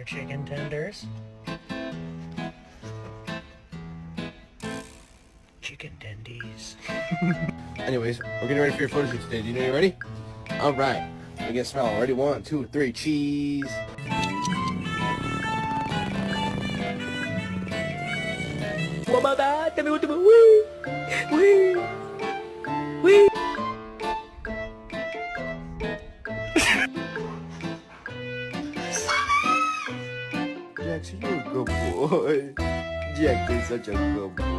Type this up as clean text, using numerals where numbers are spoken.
chicken tenders. Chicken tendies. Anyways, we're getting ready for your photo shoot today. Do you know you're ready? Alright. We get smell. Ready? 1, 2, 3, cheese. Jackson, you're a good boy. Jackson's such a good boy.